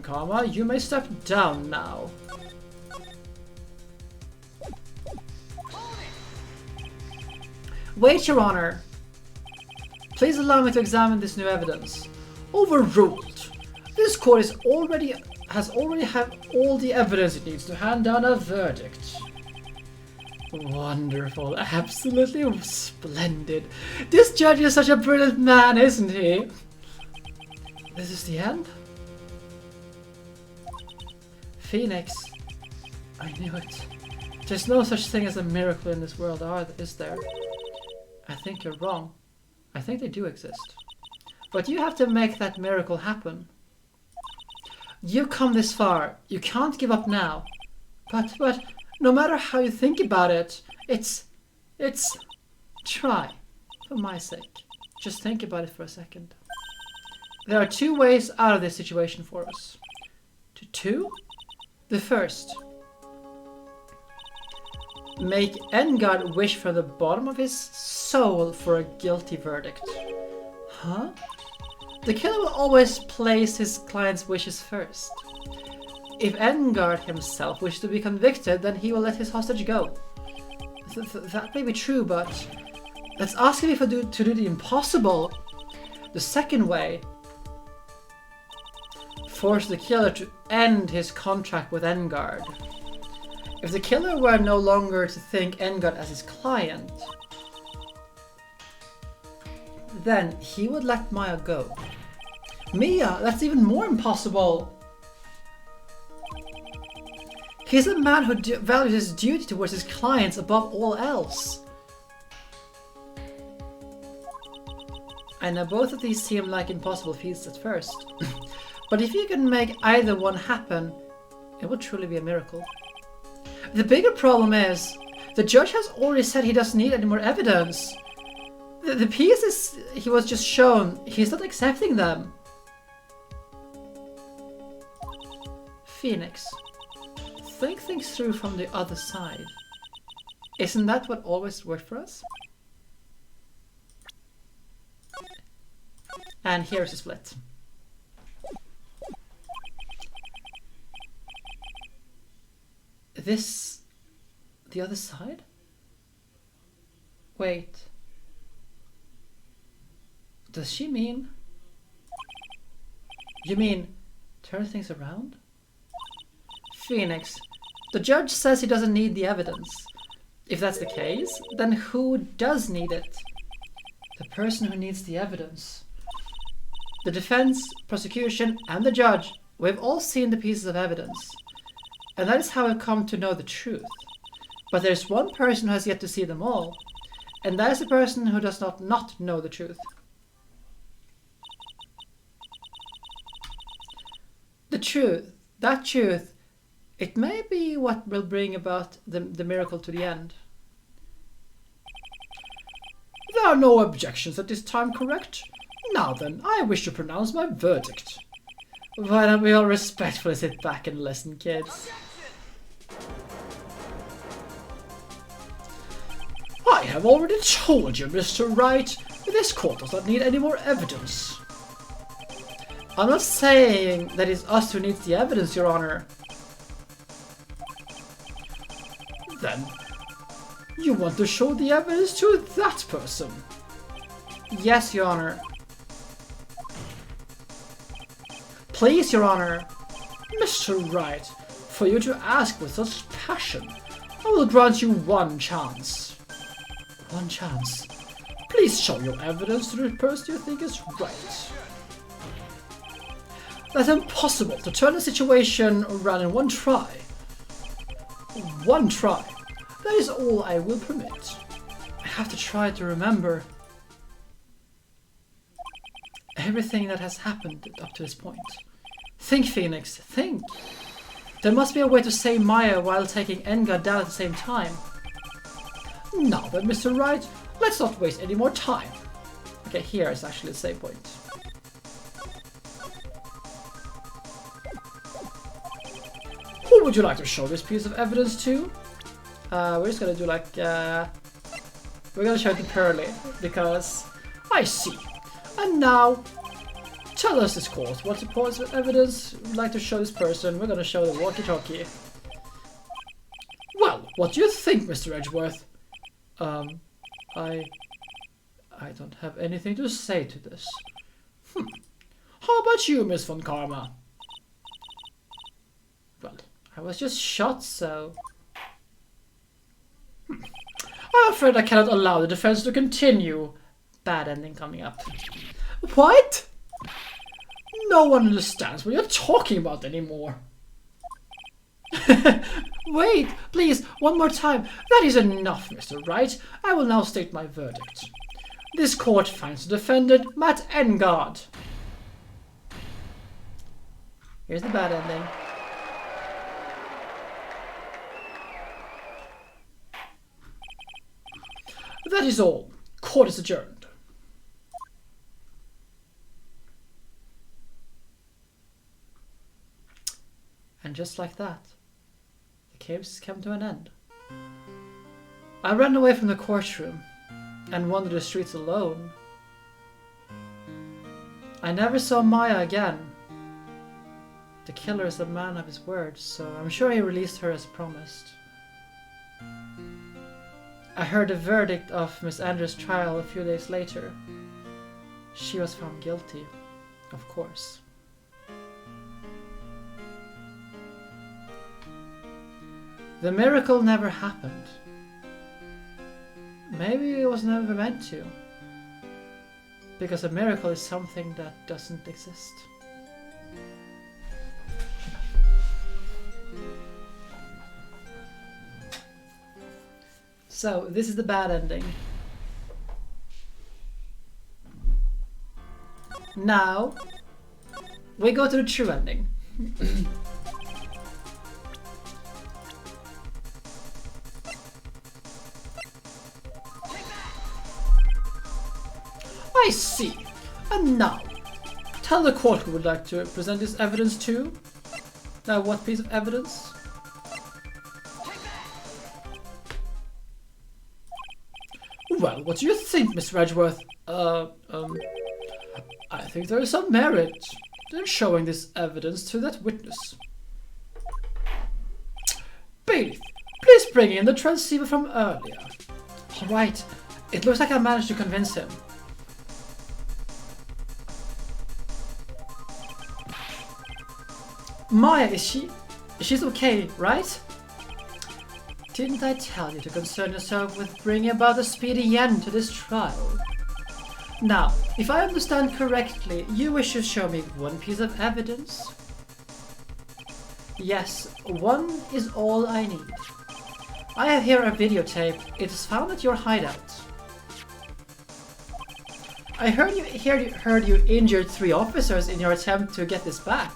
Karma, you may step down now. Wait, Your Honor. Please allow me to examine this new evidence. Overruled. This court has already have all the evidence it needs to hand down a verdict. Wonderful. Absolutely splendid. This judge is such a brilliant man, isn't he? This is the end? Phoenix. I knew it. There's no such thing as a miracle in this world, is there? I think you're wrong. I think they do exist. But you have to make that miracle happen. You've come this far. You can't give up now. But no matter how you think about it, it's... Try. For my sake. Just think about it for a second. There are two ways out of this situation for us. Two? The first. Make Engarde wish from the bottom of his soul for a guilty verdict. Huh? The killer will always place his client's wishes first. If Engarde himself wishes to be convicted, then he will let his hostage go. That may be true, but that's asking me to do the impossible. The second way. Force the killer to end his contract with Engarde. If the killer were no longer to think Engarde as his client, then he would let Maya go. Mia, that's even more impossible. He's a man who values his duty towards his clients above all else. I know both of these seem like impossible feats at first, but if you can make either one happen, it would truly be a miracle. The bigger problem is, the judge has already said he doesn't need any more evidence. The pieces he was just shown, he's not accepting them. Phoenix, think things through from the other side. Isn't that what always worked for us? And here's a split. This... the other side? Wait. Does she mean... You mean turn things around? Phoenix, the judge says he doesn't need the evidence. If that's the case, then who does need it? The person who needs the evidence. The defense, prosecution, and the judge, we've all seen the pieces of evidence. And that is how I've come to know the truth. But there's one person who has yet to see them all, and that is the person who does not know the truth. The truth, that truth, it may be what will bring about the miracle to the end. There are no objections at this time, correct? Now then, I wish to pronounce my verdict. Why don't we all respectfully sit back and listen, kids? I have already told you, Mr. Wright, this court does not need any more evidence. I'm not saying that it's us who needs the evidence, Your Honor. Then, you want to show the evidence to that person? Yes, Your Honor. Please, Your Honor. Mr. Wright, for you to ask with such passion, I will grant you one chance. One chance. Please show your evidence to the person you think is right. That's impossible to turn a situation around in one try. One try. That is all I will permit. I have to try to remember everything that has happened up to this point. Think, Phoenix, think. There must be a way to save Maya while taking Engarde down at the same time. Now then, Mr. Wright, let's not waste any more time. Okay, here is actually the save point. Who would you like to show this piece of evidence to? We're just gonna do like, we're gonna show it to Pearly, because I see. And now, Tell us, this court, what supports evidence you'd like to show this person. We're gonna show the walkie-talkie. Well, what do you think, Mr. Edgeworth? I don't have anything to say to this. How about you, Miss Von Karma? Well, I was just shot, so... I'm afraid I cannot allow the defense to continue. Bad ending coming up. What? No one understands what you're talking about anymore. Wait, please, one more time. That is enough, Mr. Wright. I will now state my verdict. This court finds the defendant, Matt Engarde. Here's the bad ending. That is all. Court is adjourned. And just like that, the case came to an end. I ran away from the courtroom and wandered the streets alone. I never saw Maya again. The killer is a man of his word, so I'm sure he released her as promised. I heard the verdict of Miss Andrews' trial a few days later. She was found guilty, of course. The miracle never happened. Maybe it was never meant to. Because a miracle is something that doesn't exist. So, this is the bad ending. Now, we go to the true ending. I see. And now, tell the court who would like to present this evidence to. Now, what piece of evidence? Well, what do you think, Mr. Edgeworth? I think there is some merit in showing this evidence to that witness. Bailiff, please bring in the transceiver from earlier. All right, it looks like I managed to convince him. Maya, she's okay, right? Didn't I tell you to concern yourself with bringing about a speedy end to this trial? Now, if I understand correctly, you wish to show me one piece of evidence? Yes, one is all I need. I have here a videotape. It is found at your hideout. I heard you injured 3 officers in your attempt to get this back.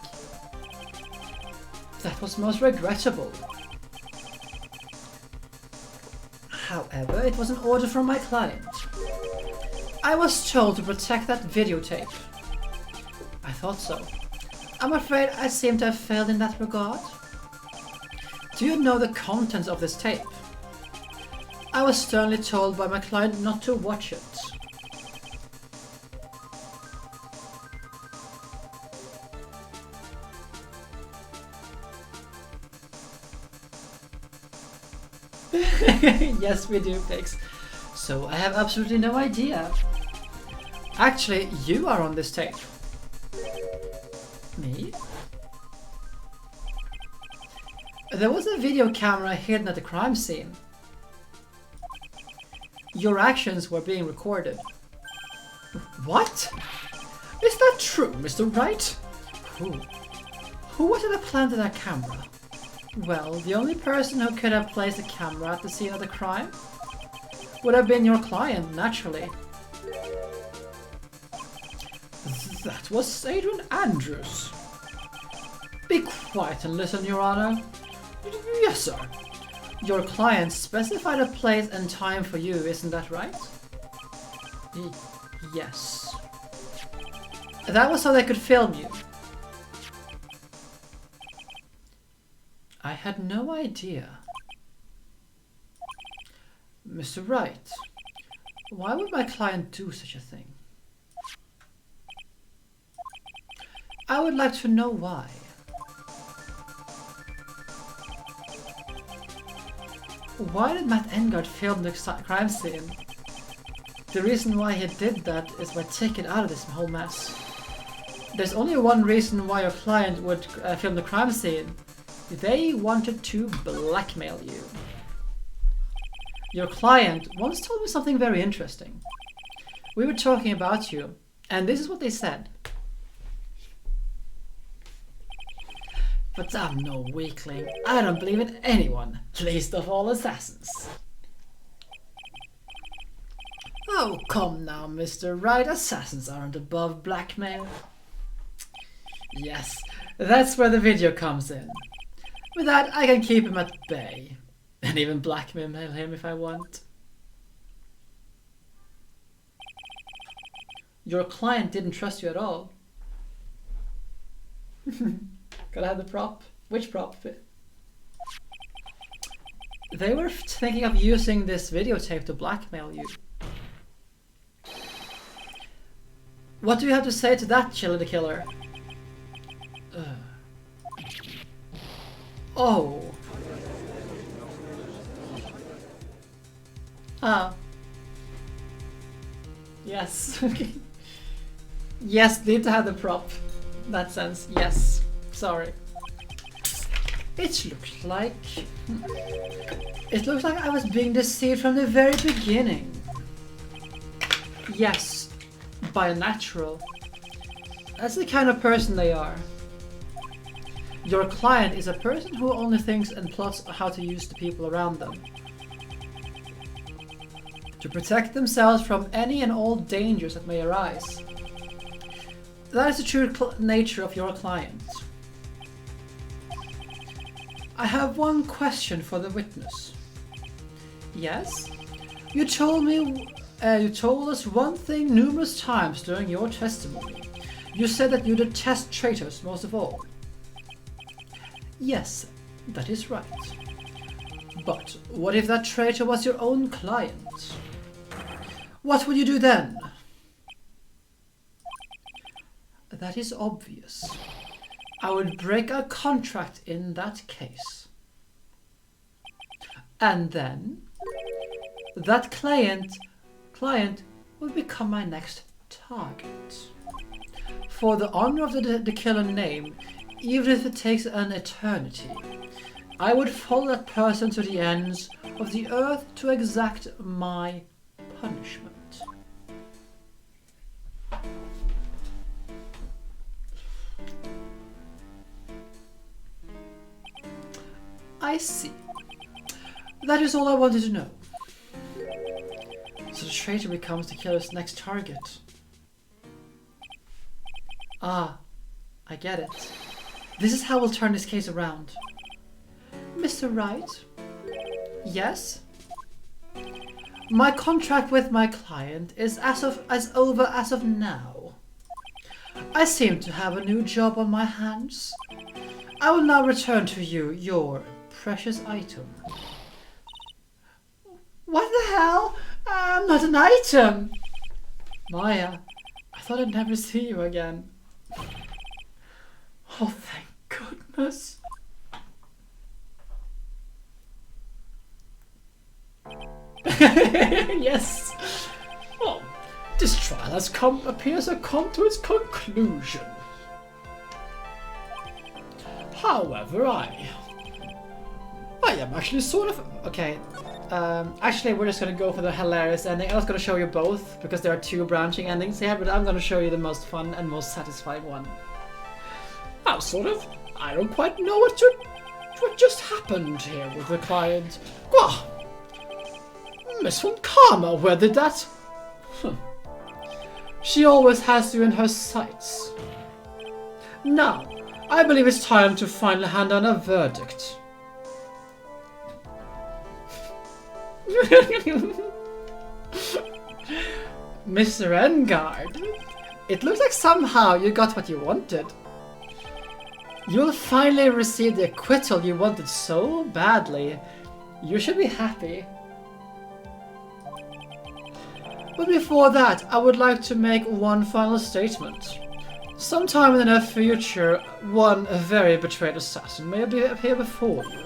That was most regrettable. However, it was an order from my client. I was told to protect that videotape. I thought so. I'm afraid I seem to have failed in that regard. Do you know the contents of this tape? I was sternly told by my client not to watch it. Yes, we do, Pigs. So I have absolutely no idea. Actually, you are on this tape. Me? There was a video camera hidden at the crime scene. Your actions were being recorded. What? Is that true, Mr. Wright? Who was it that planted that camera? Well, the only person who could have placed a camera at the scene of the crime would have been your client, naturally. That was Adrian Andrews. Be quiet and listen, Your Honor. Yes, sir. Your client specified a place and time for you, isn't that right? Yes. That was so they could film you. I had no idea. Mr. Wright, why would my client do such a thing? I would like to know why. Why did Matt Engarde film the crime scene? The reason why he did that is by taking out of this whole mess. There's only one reason why your client would film the crime scene. They wanted to blackmail you. Your client once told me something very interesting. We were talking about you, and this is what they said. But I'm no weakling. I don't believe in anyone, least of all assassins. Oh, come now, Mr. Wright. Assassins aren't above blackmail. Yes, that's where the video comes in. With that, I can keep him at bay. And even blackmail him if I want. Your client didn't trust you at all. Gotta have the prop. Which prop? They were thinking of using this videotape to blackmail you. What do you have to say to that, Chili the Killer? Oh. Ah. Yes. Yes, need to have the prop. In that sense, yes. Sorry. It looks like I was being deceived from the very beginning. Yes, by a natural. That's the kind of person they are. Your client is a person who only thinks and plots how to use the people around them. To protect themselves from any and all dangers that may arise. That is the true nature of your client. I have one question for the witness. Yes? You told us one thing numerous times during your testimony. You said that you detest traitors most of all. Yes, that is right. But what if that traitor was your own client? What would you do then? That is obvious. I would break a contract in that case. And then that client would become my next target. For the honor of the killer name, even if it takes an eternity, I would follow that person to the ends of the earth to exact my punishment. I see. That is all I wanted to know. So the traitor becomes the killer's next target. Ah, I get it. This is how we'll turn this case around. Mr. Wright? Yes? My contract with my client is as over as of now. I seem to have a new job on my hands. I will now return to you your precious item. What the hell? I'm not an item! Maya, I thought I'd never see you again. Oh, thank goodness. Yes. Well, this trial appears to come to its conclusion. However, I am actually sort of... Okay, actually we're just gonna go for the hilarious ending. I was gonna show you both, because there are two branching endings here, but I'm gonna show you the most fun and most satisfying one. I don't quite know what just happened here with the client. Well, Miss Magatama, where did that... She always has you in her sights. Now, I believe it's time to finally hand down a verdict. Mr. Engarde, it looks like somehow you got what you wanted. You'll finally receive the acquittal you wanted so badly. You should be happy. But before that, I would like to make one final statement. Sometime in the near future, one very betrayed assassin may appear before you.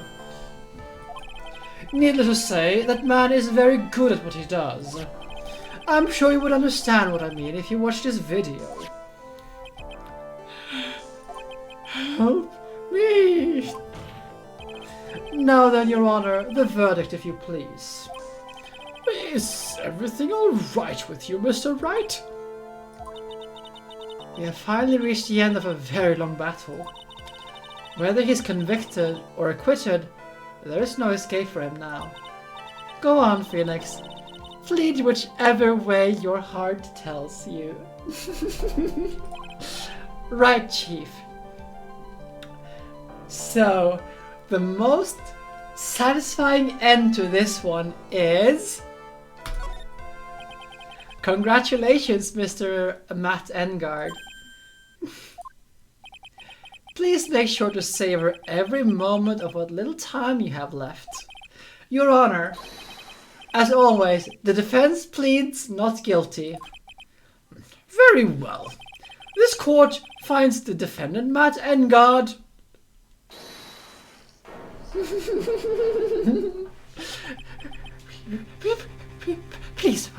Needless to say, that man is very good at what he does. I'm sure you would understand what I mean if you watched this video. Help me! Now then, Your Honor, the verdict, if you please. Is everything all right with you, Mr. Wright? We have finally reached the end of a very long battle. Whether he's convicted or acquitted, there is no escape for him now. Go on, Phoenix. Plead whichever way your heart tells you. Right, Chief. So, the most satisfying end to this one is... Congratulations, Mr. Matt Engarde. Please make sure to savor every moment of what little time you have left. Your Honor, as always, the defense pleads not guilty. Very well. This court finds the defendant, Matt Engarde. Please,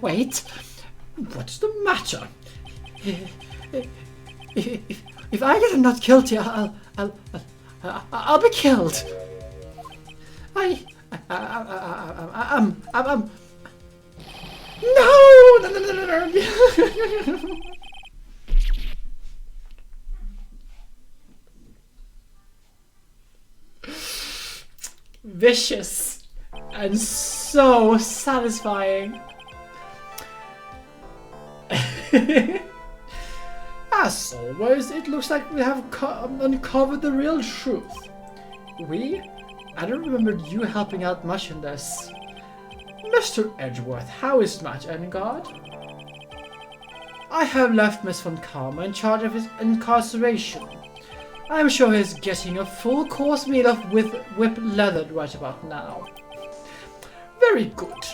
wait. What's the matter? If I get him not guilty, I'll be killed. I'm no. Vicious and so satisfying. As always, it looks like we have uncovered the real truth. I don't remember you helping out much in this. Mr. Edgeworth, how is Matt Engarde? I have left Miss Von Karma in charge of his incarceration. I'm sure he's getting a full course meal of whip leathered right about now. Very good.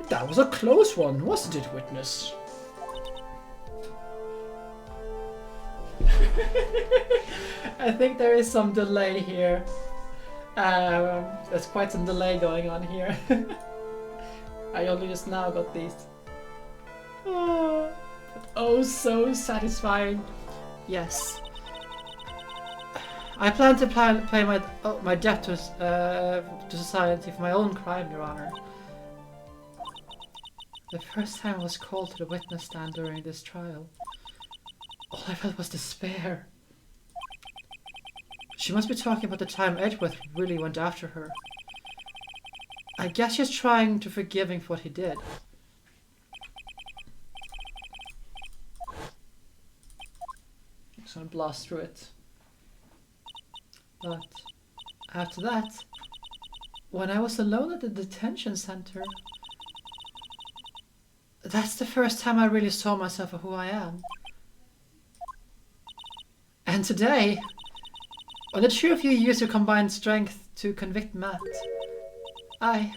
That was a close one, wasn't it, witness? I think there is some delay here. There's quite some delay going on here. I only just now got these. Oh, so satisfying. Yes. I plan to pay my debt to society for my own crime, Your Honor. The first time I was called to the witness stand during this trial, all I felt was despair. She must be talking about the time Edgeworth really went after her. I guess she's trying to forgive him for what he did. I'm just gonna blast through it. But after that, when I was alone at the detention center, that's the first time I really saw myself for who I am. And today, when the two of you used your combined strength to convict Matt, I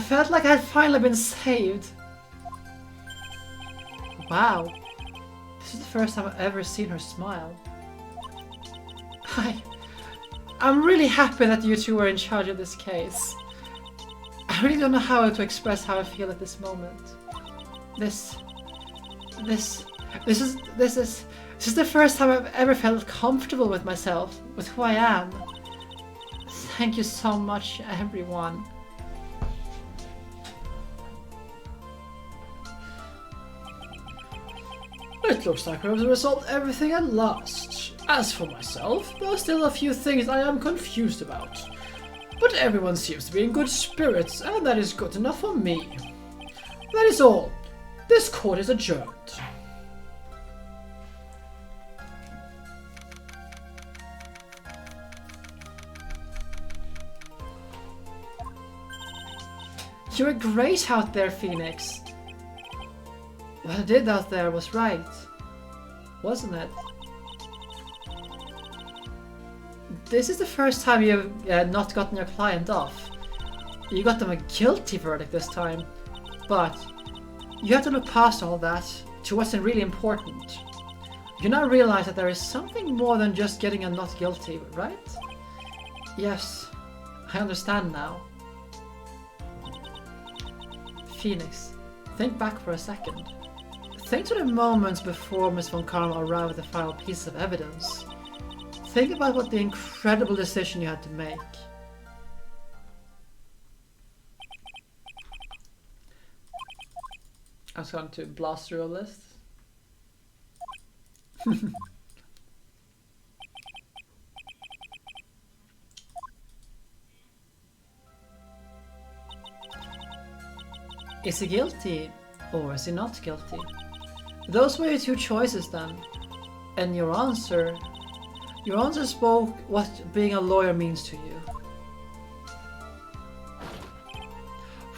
felt like I had finally been saved. Wow, this is the first time I've ever seen her smile. I'm really happy that you two were in charge of this case. I really don't know how to express how I feel at this moment. This is the first time I've ever felt comfortable with myself, with who I am. Thank you so much, everyone. It looks like we've resolved everything at last. As for myself, there are still a few things I am confused about. But everyone seems to be in good spirits, and that is good enough for me. That is all. This court is adjourned. You were great out there, Phoenix. What I did out there was right, wasn't it? This is the first time you've not gotten your client off. You got them a guilty verdict this time, but you have to look past all that to what's really important. You now realize that there is something more than just getting a not guilty, right? Yes, I understand now. Phoenix, think back for a second. Think to the moments before Miss Von Karma arrived with the final piece of evidence. Think about what the incredible decision you had to make. I was going to blast through a list. Is he guilty or is he not guilty? Those were your two choices then. And your answer spoke what being a lawyer means to you.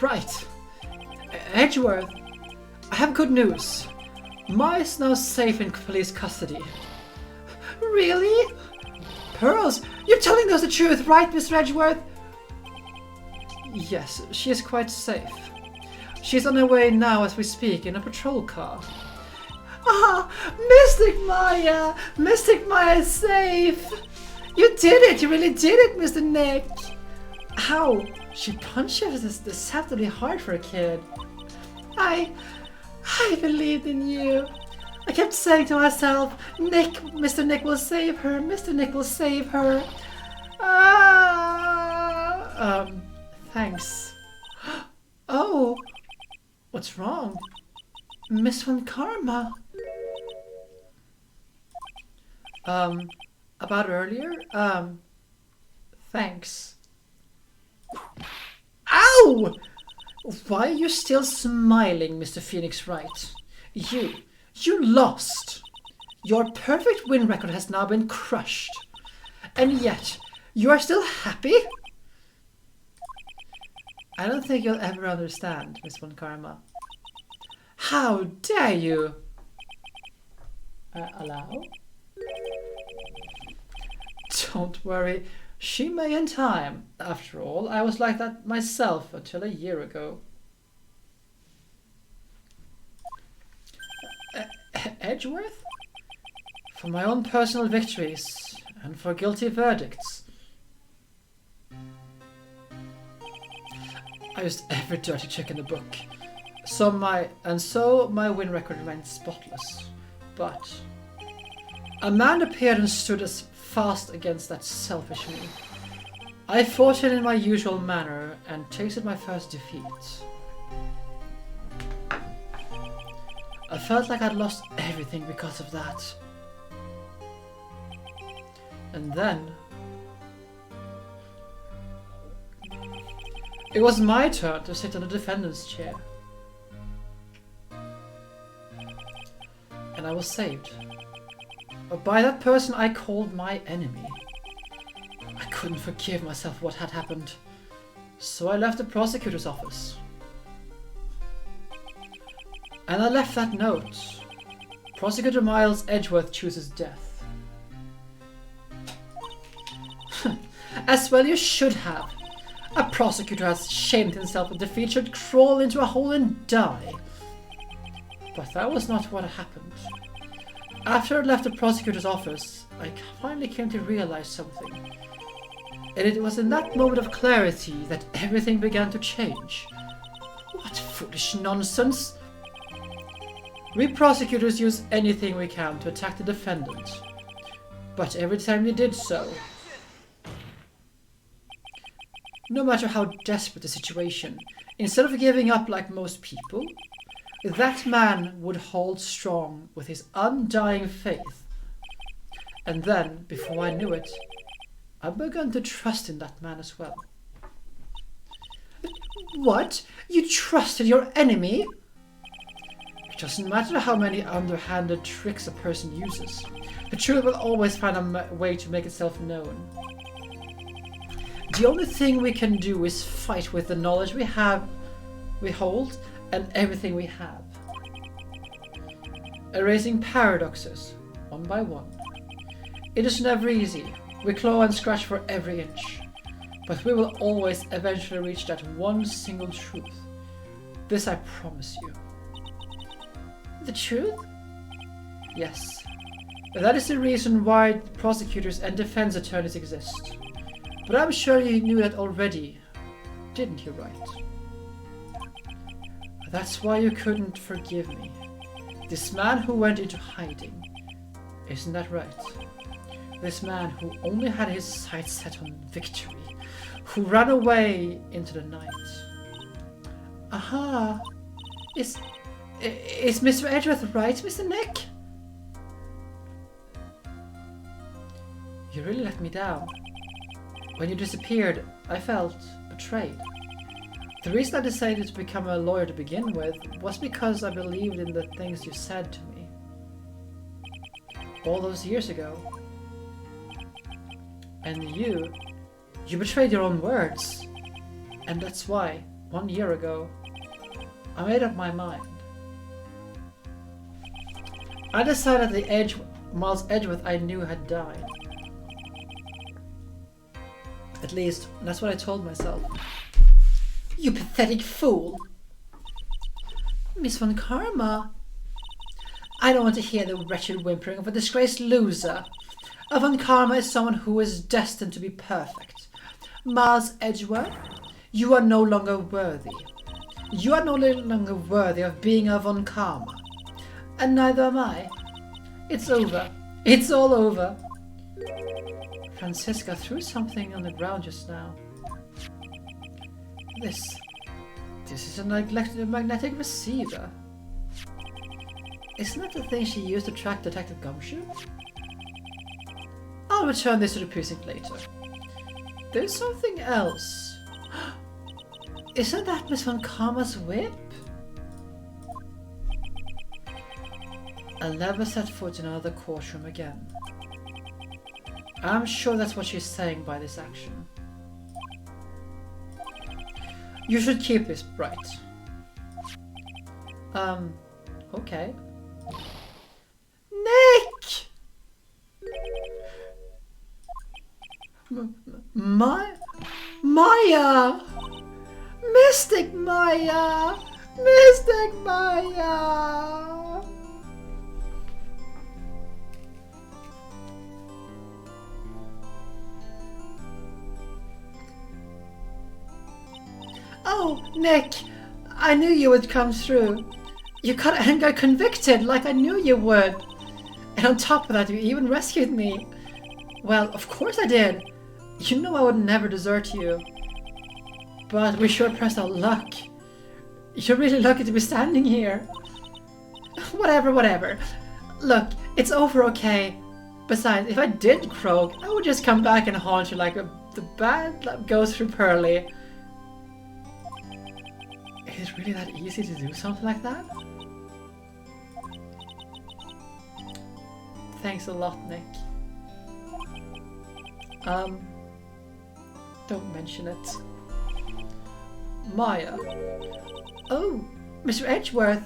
Right. Edgeworth, I have good news. Ma is now safe in police custody. Really? Pearls, you're telling us the truth, right, Mr. Edgeworth? Yes, she is quite safe. She's on her way now as we speak in a patrol car. Ah, Mystic Maya! Mystic Maya is safe! You did it! You really did it, Mr. Nick! Ow! She punches this deceptively hard for a kid. I believed in you. I kept saying to myself, Nick, Mr. Nick will save her. Mr. Nick will save her. Thanks. Oh, what's wrong? Miss Von Karma. About earlier? Thanks. Ow! Why are you still smiling, Mr. Phoenix Wright? You lost. Your perfect win record has now been crushed. And yet, you are still happy? I don't think you'll ever understand, Miss Von Karma. How dare you? Allow? Don't worry. She may in time. After all, I was like that myself until a year ago. Edgeworth? For my own personal victories and for guilty verdicts. I used every dirty trick in the book. So my win record remained spotless. But a man appeared and stood as fast against that selfish me. I fought it in my usual manner and tasted my first defeat. I felt like I'd lost everything because of that. And then it was my turn to sit on the defendant's chair. And I was saved. But by that person I called my enemy. I couldn't forgive myself what had happened. So I left the prosecutor's office. And I left that note. Prosecutor Miles Edgeworth chooses death. As well you should have. A prosecutor has shamed himself with defeat should crawl into a hole and die. But that was not what happened. After I left the prosecutor's office, I finally came to realize something. And it was in that moment of clarity that everything began to change. What foolish nonsense! We prosecutors use anything we can to attack the defendant. But every time we did so, no matter how desperate the situation, instead of giving up like most people, that man would hold strong with his undying faith. And then, before I knew it, I began to trust in that man as well. What? You trusted your enemy? It doesn't matter how many underhanded tricks a person uses. The truth will always find a way to make itself known. The only thing we can do is fight with the knowledge we hold, and everything we have. Erasing paradoxes, one by one. It is never easy. We claw and scratch for every inch. But we will always eventually reach that one single truth. This I promise you. The truth? Yes. That is the reason why prosecutors and defense attorneys exist. But I'm sure you knew that already, didn't you, Wright? That's why you couldn't forgive me. This man who went into hiding. Isn't that right? This man who only had his sights set on victory. Who ran away into the night. Aha! Is Mr. Edgeworth right, Mr. Nick? You really let me down. When you disappeared, I felt betrayed. The reason I decided to become a lawyer to begin with was because I believed in the things you said to me. All those years ago. And you betrayed your own words. And that's why, 1 year ago, I made up my mind. I decided that Miles Edgeworth I knew had died. At least, that's what I told myself. You pathetic fool! Miss Von Karma! I don't want to hear the wretched whimpering of a disgraced loser. A Von Karma is someone who is destined to be perfect. Miles Edgeworth, you are no longer worthy. You are no longer worthy of being a Von Karma. And neither am I. It's over. It's all over. Franziska threw something on the ground just now. This is a magnetic receiver. Isn't that the thing she used to track Detective Gumshoe? I'll return this to the precinct later. There's something else. Isn't that Miss Von Karma's whip? I'll never set foot in another courtroom again. I'm sure that's what she's saying by this action. You should keep this, Wright. Okay. Nick! Maya! Mystic Maya! Mystic Maya! Oh, Nick! I knew you would come through. You got convicted like I knew you would. And on top of that, you even rescued me. Well, of course I did. You know I would never desert you. But we sure pressed our luck. You're really lucky to be standing here. Whatever. Look, it's over, okay? Besides, if I did croak, I would just come back and haunt you like the bad that goes through Pearly. Is it really that easy to do something like that? Thanks a lot, Nick. Don't mention it. Maya. Oh, Mr. Edgeworth.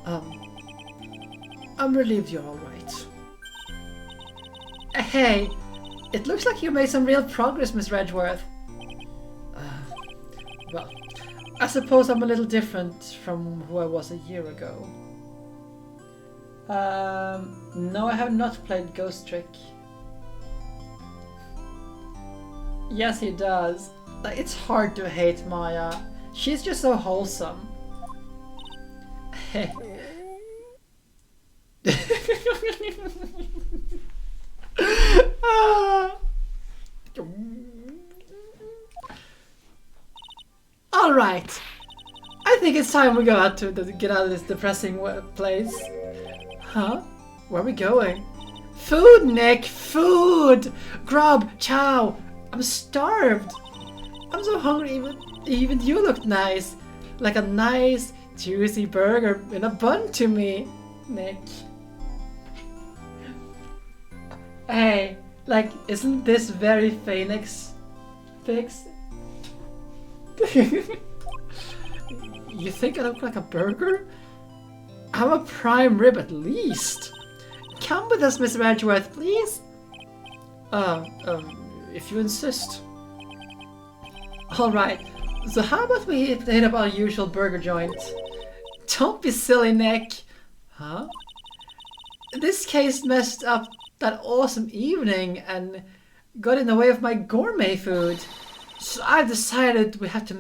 I'm relieved you're alright. Hey, it looks like you made some real progress, Mr. Edgeworth. Well, I suppose I'm a little different from who I was a year ago. No, I have not played Ghost Trick. Yes, he does. Like, it's hard to hate Maya. She's just so wholesome. Alright. I think it's time we go out to get out of this depressing place. Huh? Where are we going? Food, Nick! Food! Grub! Chow! I'm starved! I'm so hungry, even you look nice. Like a nice, juicy burger in a bun to me, Nick. Hey, like, isn't this very Phoenix fix? You think I look like a burger? I'm a prime rib at least. Come with us, Mr. Edgeworth, please. If you insist. Alright, so how about we hit up our usual burger joint? Don't be silly, Nick. Huh? This case messed up that awesome evening and got in the way of my gourmet food. So I've decided we have to